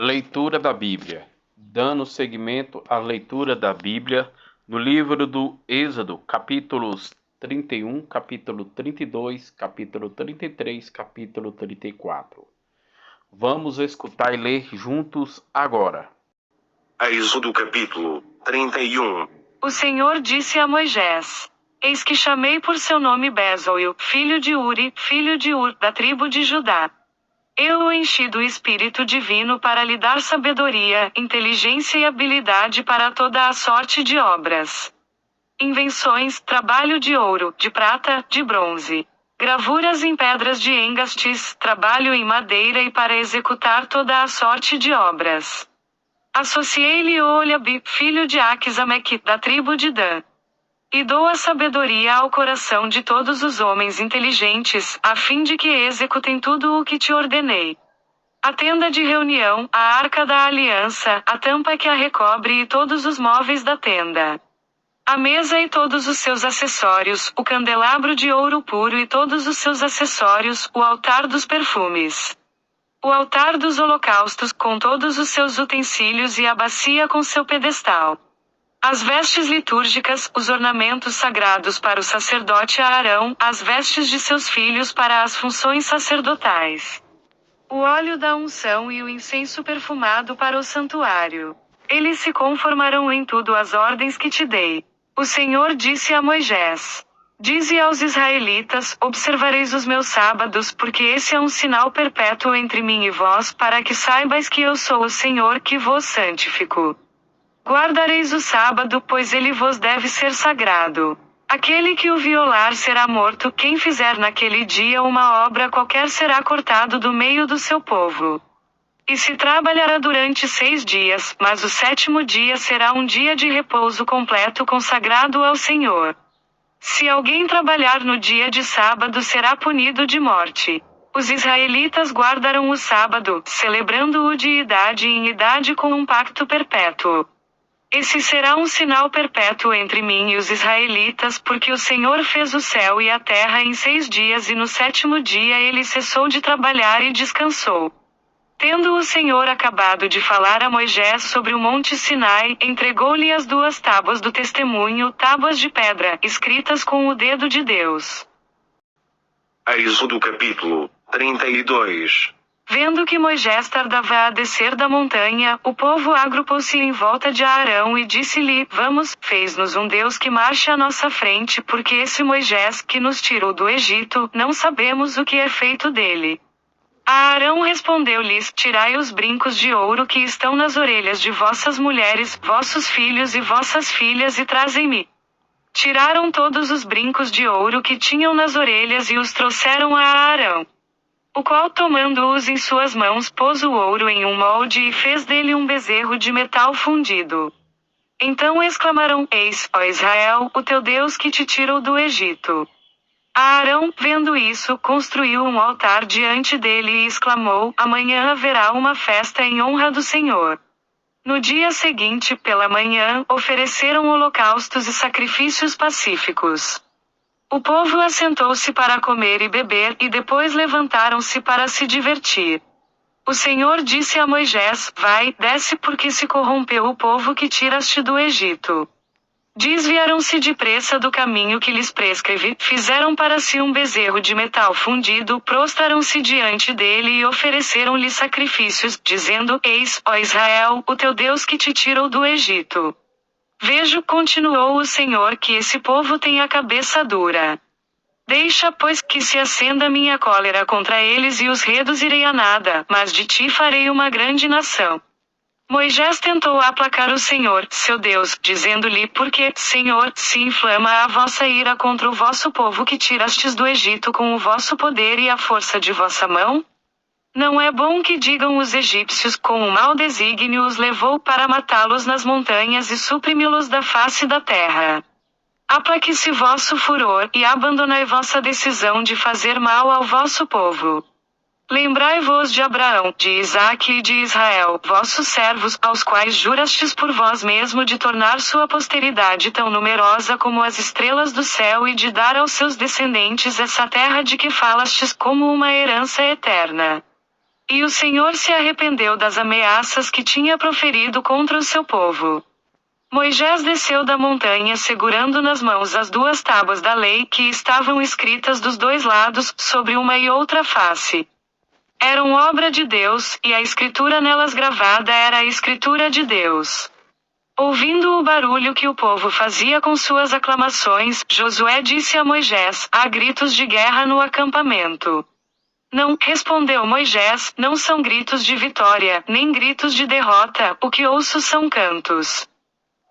Leitura da Bíblia. Dando seguimento à leitura da Bíblia no livro do Êxodo, capítulos 31, capítulo 32, capítulo 33, capítulo 34. Vamos escutar e ler juntos agora. Êxodo capítulo 31. O Senhor disse a Moisés: Eis que chamei por seu nome Bezalel, filho de Uri, filho de Ur, da tribo de Judá. Eu o enchi do Espírito Divino para lhe dar sabedoria, inteligência e habilidade para toda a sorte de obras. Invenções, trabalho de ouro, de prata, de bronze. Gravuras em pedras de engastes, trabalho em madeira e para executar toda a sorte de obras. Associei-lhe Oliabe, filho de Aquisameque, da tribo de Dan. E dou a sabedoria ao coração de todos os homens inteligentes, a fim de que executem tudo o que te ordenei. A tenda de reunião, a arca da aliança, a tampa que a recobre e todos os móveis da tenda. A mesa e todos os seus acessórios, o candelabro de ouro puro e todos os seus acessórios, o altar dos perfumes. O altar dos holocaustos, com todos os seus utensílios e a bacia com seu pedestal. As vestes litúrgicas, os ornamentos sagrados para o sacerdote Arão, as vestes de seus filhos para as funções sacerdotais. O óleo da unção e o incenso perfumado para o santuário. Eles se conformarão em tudo às ordens que te dei. O Senhor disse a Moisés: Dize aos israelitas: observareis os meus sábados, porque esse é um sinal perpétuo entre mim e vós, para que saibais que eu sou o Senhor que vos santifico. Guardareis o sábado, pois ele vos deve ser sagrado. Aquele que o violar será morto, quem fizer naquele dia uma obra qualquer será cortado do meio do seu povo. E se trabalhará durante 6 dias, mas o 7º dia será um dia de repouso completo consagrado ao Senhor. Se alguém trabalhar no dia de sábado será punido de morte. Os israelitas guardarão o sábado, celebrando-o de idade em idade com um pacto perpétuo. Esse será um sinal perpétuo entre mim e os israelitas, porque o Senhor fez o céu e a terra em 6 dias e no 7º dia ele cessou de trabalhar e descansou. Tendo o Senhor acabado de falar a Moisés sobre o monte Sinai, entregou-lhe as 2 tábuas do testemunho, tábuas de pedra, escritas com o dedo de Deus. Êxodo capítulo 32. Vendo que Moisés tardava a descer da montanha, o povo agrupou-se em volta de Arão e disse-lhe: Vamos, fez-nos um Deus que marche à nossa frente, porque esse Moisés, que nos tirou do Egito, não sabemos o que é feito dele. Arão respondeu-lhes: Tirai os brincos de ouro que estão nas orelhas de vossas mulheres, vossos filhos e vossas filhas e trazem-me. Tiraram todos os brincos de ouro que tinham nas orelhas e os trouxeram a Arão. O qual, tomando-os em suas mãos, pôs o ouro em um molde e fez dele um bezerro de metal fundido. Então exclamaram: Eis, ó Israel, o teu Deus que te tirou do Egito. Arão, vendo isso, construiu um altar diante dele e exclamou: Amanhã haverá uma festa em honra do Senhor. No dia seguinte, pela manhã, ofereceram holocaustos e sacrifícios pacíficos. O povo assentou-se para comer e beber, e depois levantaram-se para se divertir. O Senhor disse a Moisés: Vai, desce, porque se corrompeu o povo que tiraste do Egito. Desviaram-se depressa do caminho que lhes prescrevi, fizeram para si um bezerro de metal fundido, prostraram-se diante dele e ofereceram-lhe sacrifícios, dizendo: Eis, ó Israel, o teu Deus que te tirou do Egito. Vejo, continuou o Senhor, que esse povo tem a cabeça dura. Deixa, pois, que se acenda minha cólera contra eles e os reduzirei a nada, mas de ti farei uma grande nação. Moisés tentou aplacar o Senhor, seu Deus, dizendo-lhe: Por que, Senhor, se inflama a vossa ira contra o vosso povo que tirastes do Egito com o vosso poder e a força de vossa mão? Não é bom que digam os egípcios: com um mau desígnio os levou para matá-los nas montanhas e suprimi-los da face da terra. Aplaque-se vosso furor, e abandonai vossa decisão de fazer mal ao vosso povo. Lembrai-vos de Abraão, de Isaque e de Israel, vossos servos, aos quais jurastes por vós mesmo de tornar sua posteridade tão numerosa como as estrelas do céu e de dar aos seus descendentes essa terra de que falastes como uma herança eterna. E o Senhor se arrependeu das ameaças que tinha proferido contra o seu povo. Moisés desceu da montanha segurando nas mãos as 2 tábuas da lei que estavam escritas dos 2 lados, sobre uma e outra face. Eram obra de Deus, e a escritura nelas gravada era a escritura de Deus. Ouvindo o barulho que o povo fazia com suas aclamações, Josué disse a Moisés: há gritos de guerra no acampamento. Não, respondeu Moisés, não são gritos de vitória, nem gritos de derrota, o que ouço são cantos.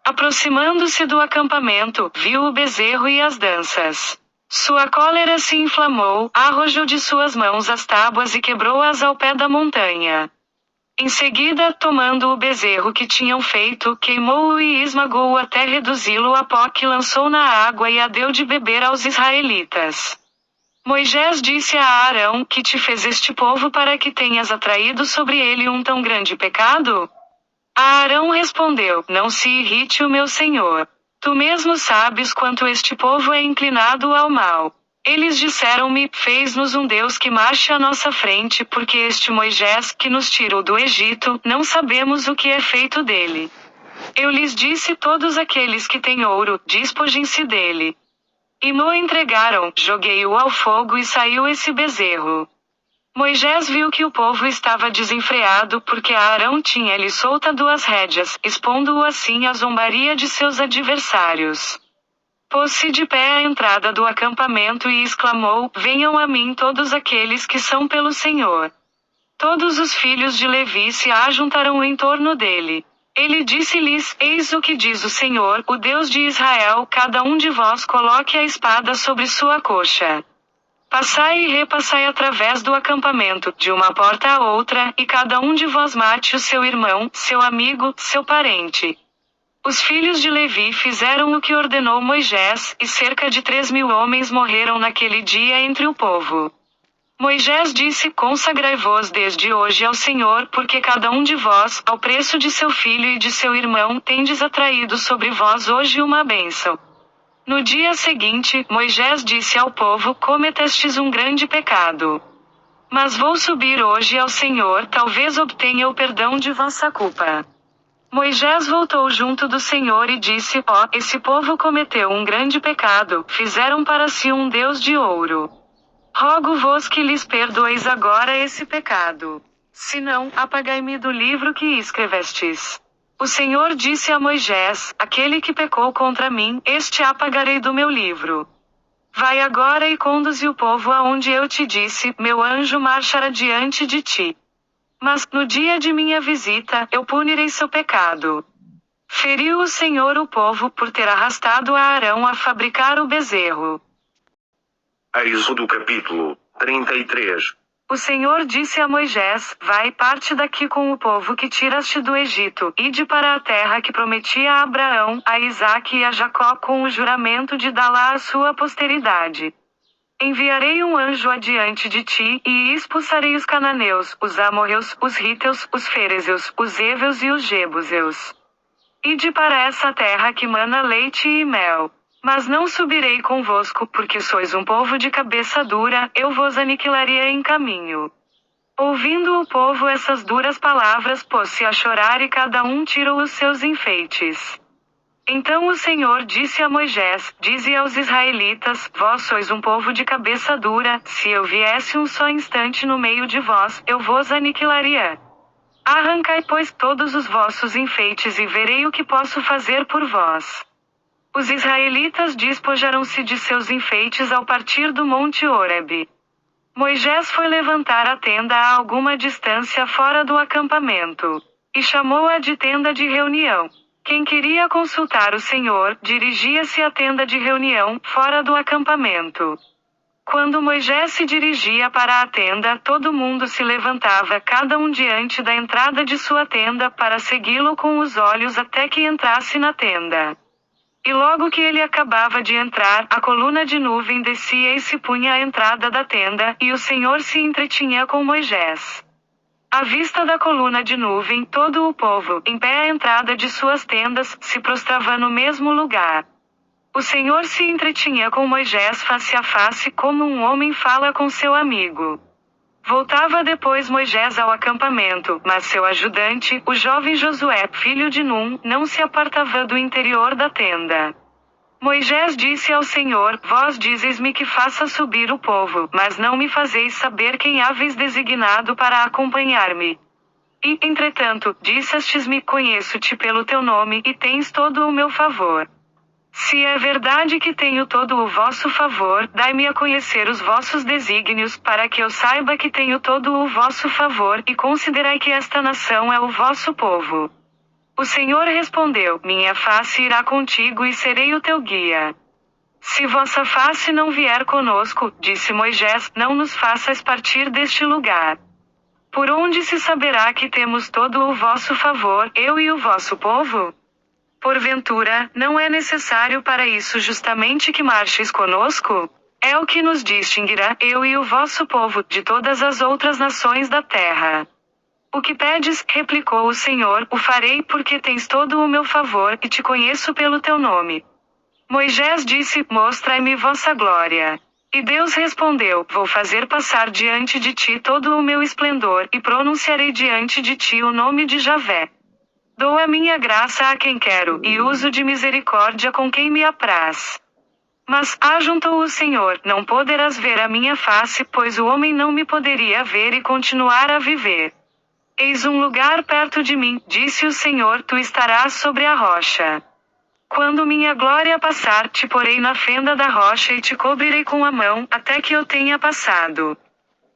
Aproximando-se do acampamento, viu o bezerro e as danças. Sua cólera se inflamou, arrojou de suas mãos as tábuas e quebrou-as ao pé da montanha. Em seguida, tomando o bezerro que tinham feito, queimou-o e esmagou-o até reduzi-lo a pó, que lançou na água e a deu de beber aos israelitas. Moisés disse a Arão: que te fez este povo para que tenhas atraído sobre ele um tão grande pecado? Arão respondeu: não se irrite o meu senhor. Tu mesmo sabes quanto este povo é inclinado ao mal. Eles disseram-me: fez-nos um Deus que marche à nossa frente, porque este Moisés, que nos tirou do Egito, não sabemos o que é feito dele. Eu lhes disse: todos aqueles que têm ouro, despojem-se dele. E mo entregaram, joguei-o ao fogo e saiu esse bezerro. Moisés viu que o povo estava desenfreado porque Arão tinha-lhe soltado as rédeas, expondo-o assim à zombaria de seus adversários. Pôs-se de pé à entrada do acampamento e exclamou: venham a mim todos aqueles que são pelo Senhor. Todos os filhos de Levi se ajuntaram em torno dele. Ele disse-lhes: eis o que diz o Senhor, o Deus de Israel: cada um de vós coloque a espada sobre sua coxa. Passai e repassai através do acampamento, de uma porta a outra, e cada um de vós mate o seu irmão, seu amigo, seu parente. Os filhos de Levi fizeram o que ordenou Moisés, e cerca de 3.000 homens morreram naquele dia entre o povo. Moisés disse: consagrai-vos desde hoje ao Senhor, porque cada um de vós, ao preço de seu filho e de seu irmão, tendes atraído sobre vós hoje uma bênção. No dia seguinte, Moisés disse ao povo: cometestes um grande pecado. Mas vou subir hoje ao Senhor, talvez obtenha o perdão de vossa culpa. Moisés voltou junto do Senhor e disse: ó, esse povo cometeu um grande pecado, fizeram para si um Deus de ouro. Rogo-vos que lhes perdoeis agora esse pecado. Se não, apagai-me do livro que escrevestes. O Senhor disse a Moisés: aquele que pecou contra mim, este apagarei do meu livro. Vai agora e conduze o povo aonde eu te disse: meu anjo marchará diante de ti. Mas, no dia de minha visita, eu punirei seu pecado. Feriu o Senhor o povo por ter arrastado a Arão a fabricar o bezerro. Êxodo capítulo 33. O Senhor disse a Moisés: vai, parte daqui com o povo que tiraste do Egito, ide para a terra que prometi a Abraão, a Isaque e a Jacó com o juramento de dá-la à sua posteridade. Enviarei um anjo adiante de ti, e expulsarei os cananeus, os amorreus, os riteus, os ferezeus, os heveus e os jebuseus. Ide para essa terra que mana leite e mel. Mas não subirei convosco, porque sois um povo de cabeça dura, eu vos aniquilaria em caminho. Ouvindo o povo essas duras palavras, pôs-se a chorar e cada um tirou os seus enfeites. Então o Senhor disse a Moisés: dize aos israelitas: vós sois um povo de cabeça dura, se eu viesse um só instante no meio de vós, eu vos aniquilaria. Arrancai, pois, todos os vossos enfeites e verei o que posso fazer por vós. Os israelitas despojaram-se de seus enfeites ao partir do monte Horebe. Moisés foi levantar a tenda a alguma distância fora do acampamento, e chamou-a de tenda de reunião. Quem queria consultar o Senhor, dirigia-se à tenda de reunião, fora do acampamento. Quando Moisés se dirigia para a tenda, todo mundo se levantava, cada um diante da entrada de sua tenda, para segui-lo com os olhos até que entrasse na tenda. E logo que ele acabava de entrar, a coluna de nuvem descia e se punha à entrada da tenda, e o Senhor se entretinha com Moisés. À vista da coluna de nuvem, todo o povo, em pé à entrada de suas tendas, se prostrava no mesmo lugar. O Senhor se entretinha com Moisés face a face, como um homem fala com seu amigo. Voltava depois Moisés ao acampamento, mas seu ajudante, o jovem Josué, filho de Num, não se apartava do interior da tenda. Moisés disse ao Senhor: Vós dizes-me que faça subir o povo, mas não me fazeis saber quem haveis designado para acompanhar-me. E, entretanto, dissestes-me: Conheço-te pelo teu nome, e tens todo o meu favor. Se é verdade que tenho todo o vosso favor, dai-me a conhecer os vossos desígnios, para que eu saiba que tenho todo o vosso favor, e considerai que esta nação é o vosso povo. O Senhor respondeu: Minha face irá contigo e serei o teu guia. Se vossa face não vier conosco, disse Moisés, não nos faças partir deste lugar. Por onde se saberá que temos todo o vosso favor, eu e o vosso povo? Porventura, não é necessário para isso justamente que marcheis conosco? É o que nos distinguirá, eu e o vosso povo, de todas as outras nações da terra. O que pedes, replicou o Senhor, o farei porque tens todo o meu favor, e te conheço pelo teu nome. Moisés disse: Mostrai-me vossa glória. E Deus respondeu: Vou fazer passar diante de ti todo o meu esplendor, e pronunciarei diante de ti o nome de Javé. Dou a minha graça a quem quero, e uso de misericórdia com quem me apraz. Mas, ajuntou o Senhor, não poderás ver a minha face, pois o homem não me poderia ver e continuar a viver. Eis um lugar perto de mim, disse o Senhor, tu estarás sobre a rocha. Quando minha glória passar, te porei na fenda da rocha e te cobrirei com a mão, até que eu tenha passado.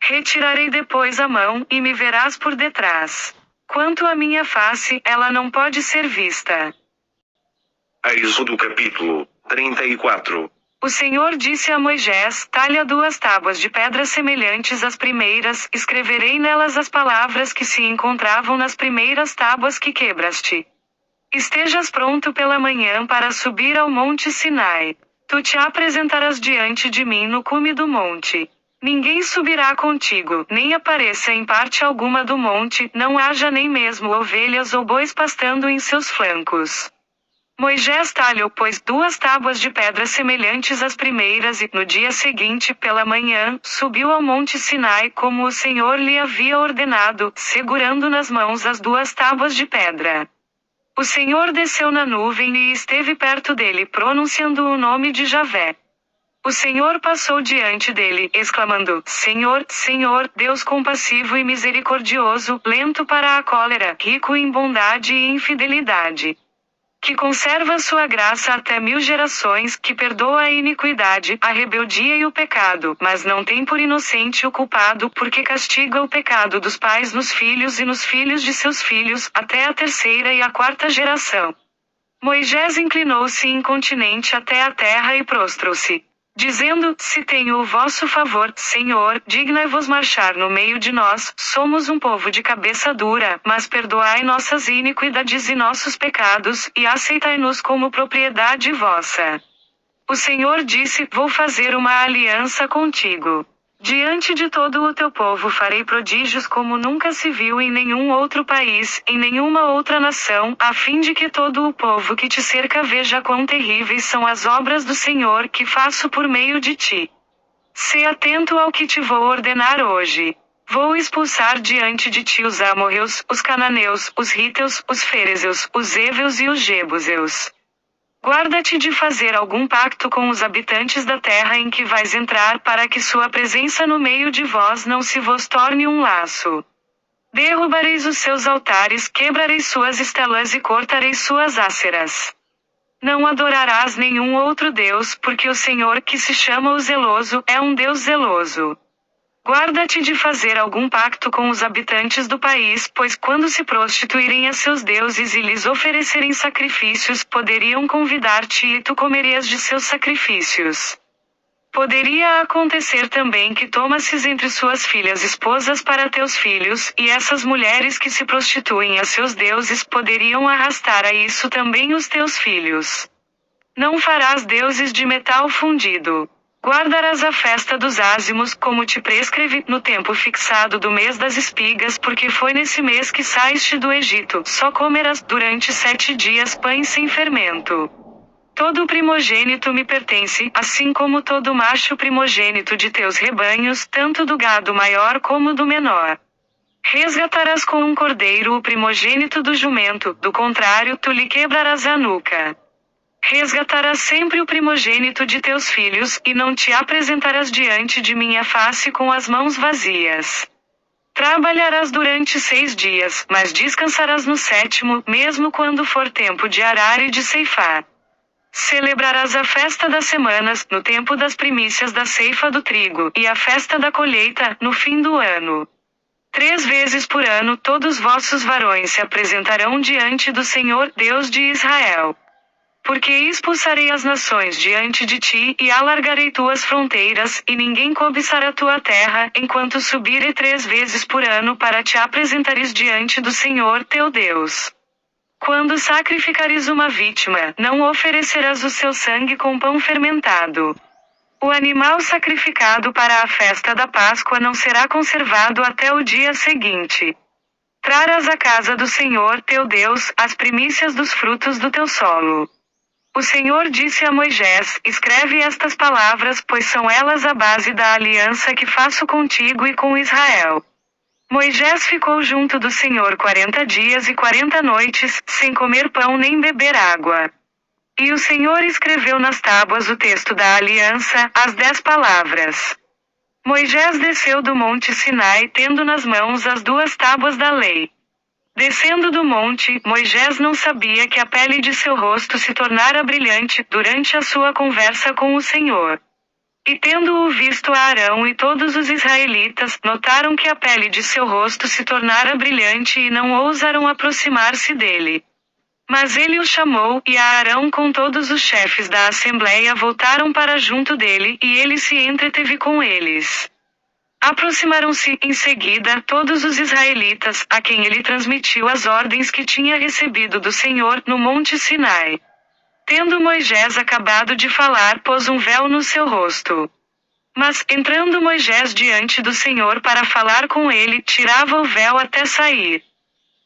Retirarei depois a mão, e me verás por detrás. Quanto à minha face, ela não pode ser vista. Êxodo capítulo 34. O Senhor disse a Moisés: Talha 2 tábuas de pedra semelhantes às primeiras, escreverei nelas as palavras que se encontravam nas primeiras tábuas que quebraste. Estejas pronto pela manhã para subir ao monte Sinai. Tu te apresentarás diante de mim no cume do monte. Ninguém subirá contigo, nem apareça em parte alguma do monte, não haja nem mesmo ovelhas ou bois pastando em seus flancos. Moisés talhou, pois, 2 tábuas de pedra semelhantes às primeiras e, no dia seguinte, pela manhã, subiu ao monte Sinai como o Senhor lhe havia ordenado, segurando nas mãos as 2 tábuas de pedra. O Senhor desceu na nuvem e esteve perto dele, pronunciando o nome de Javé. O Senhor passou diante dele, exclamando: Senhor, Senhor, Deus compassivo e misericordioso, lento para a cólera, rico em bondade e em fidelidade. Que conserva sua graça até 1000 gerações, que perdoa a iniquidade, a rebeldia e o pecado, mas não tem por inocente o culpado, porque castiga o pecado dos pais nos filhos e nos filhos de seus filhos, até a 3ª e a 4ª geração. Moisés inclinou-se incontinente até a terra e prostrou-se, dizendo: Se tenho o vosso favor, Senhor, dignai-vos marchar no meio de nós, somos um povo de cabeça dura, mas perdoai nossas iniquidades e nossos pecados, e aceitai-nos como propriedade vossa. O Senhor disse: Vou fazer uma aliança contigo. Diante de todo o teu povo farei prodígios como nunca se viu em nenhum outro país, em nenhuma outra nação, a fim de que todo o povo que te cerca veja quão terríveis são as obras do Senhor que faço por meio de ti. Sê atento ao que te vou ordenar hoje. Vou expulsar diante de ti os amorreus, os cananeus, os hiteus, os ferezeus, os heveus e os jebuseus. Guarda-te de fazer algum pacto com os habitantes da terra em que vais entrar, para que sua presença no meio de vós não se vos torne um laço. Derrubareis os seus altares, quebrareis suas estelas e cortareis suas áceras. Não adorarás nenhum outro Deus, porque o Senhor, que se chama o Zeloso, é um Deus zeloso. Guarda-te de fazer algum pacto com os habitantes do país, pois quando se prostituírem a seus deuses e lhes oferecerem sacrifícios, poderiam convidar-te e tu comerias de seus sacrifícios. Poderia acontecer também que tomasses entre suas filhas esposas para teus filhos, e essas mulheres que se prostituem a seus deuses poderiam arrastar a isso também os teus filhos. Não farás deuses de metal fundido. Guardarás a festa dos ázimos, como te prescrevi, no tempo fixado do mês das espigas, porque foi nesse mês que saíste do Egito. Só comerás, durante 7 dias, pães sem fermento. Todo primogênito me pertence, assim como todo macho primogênito de teus rebanhos, tanto do gado maior como do menor. Resgatarás com um cordeiro o primogênito do jumento, do contrário, tu lhe quebrarás a nuca. Resgatarás sempre o primogênito de teus filhos, e não te apresentarás diante de minha face com as mãos vazias. Trabalharás durante 6 dias, mas descansarás no 7º, mesmo quando for tempo de arar e de ceifar. Celebrarás a festa das semanas, no tempo das primícias da ceifa do trigo, e a festa da colheita, no fim do ano. 3 vezes por ano todos vossos varões se apresentarão diante do Senhor, Deus de Israel. Porque expulsarei as nações diante de ti, e alargarei tuas fronteiras, e ninguém cobiçará tua terra, enquanto subirei 3 vezes por ano para te apresentares diante do Senhor teu Deus. Quando sacrificares uma vítima, não oferecerás o seu sangue com pão fermentado. O animal sacrificado para a festa da Páscoa não será conservado até o dia seguinte. Trarás à casa do Senhor teu Deus as primícias dos frutos do teu solo. O Senhor disse a Moisés: escreve estas palavras, pois são elas a base da aliança que faço contigo e com Israel. Moisés ficou junto do Senhor 40 dias e 40 noites, sem comer pão nem beber água. E o Senhor escreveu nas tábuas o texto da aliança, as 10 palavras. Moisés desceu do monte Sinai tendo nas mãos as 2 tábuas da lei. Descendo do monte, Moisés não sabia que a pele de seu rosto se tornara brilhante durante a sua conversa com o Senhor. E tendo-o visto a Arão e todos os israelitas, notaram que a pele de seu rosto se tornara brilhante e não ousaram aproximar-se dele. Mas ele o chamou, e Arão com todos os chefes da assembleia voltaram para junto dele, e ele se entreteve com eles. Aproximaram-se, em seguida, todos os israelitas, a quem ele transmitiu as ordens que tinha recebido do Senhor, no monte Sinai. Tendo Moisés acabado de falar, pôs um véu no seu rosto. Mas, entrando Moisés diante do Senhor para falar com ele, tirava o véu até sair.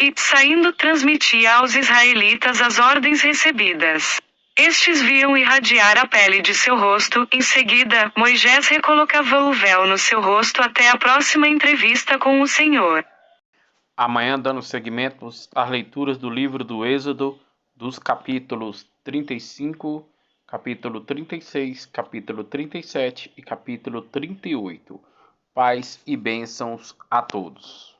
E, saindo, transmitia aos israelitas as ordens recebidas. Estes viam irradiar a pele de seu rosto, em seguida, Moisés recolocava o véu no seu rosto até a próxima entrevista com o Senhor. Amanhã, dando seguimento às leituras do livro do Êxodo, dos capítulos 35, capítulo 36, capítulo 37 e capítulo 38. Paz e bênçãos a todos.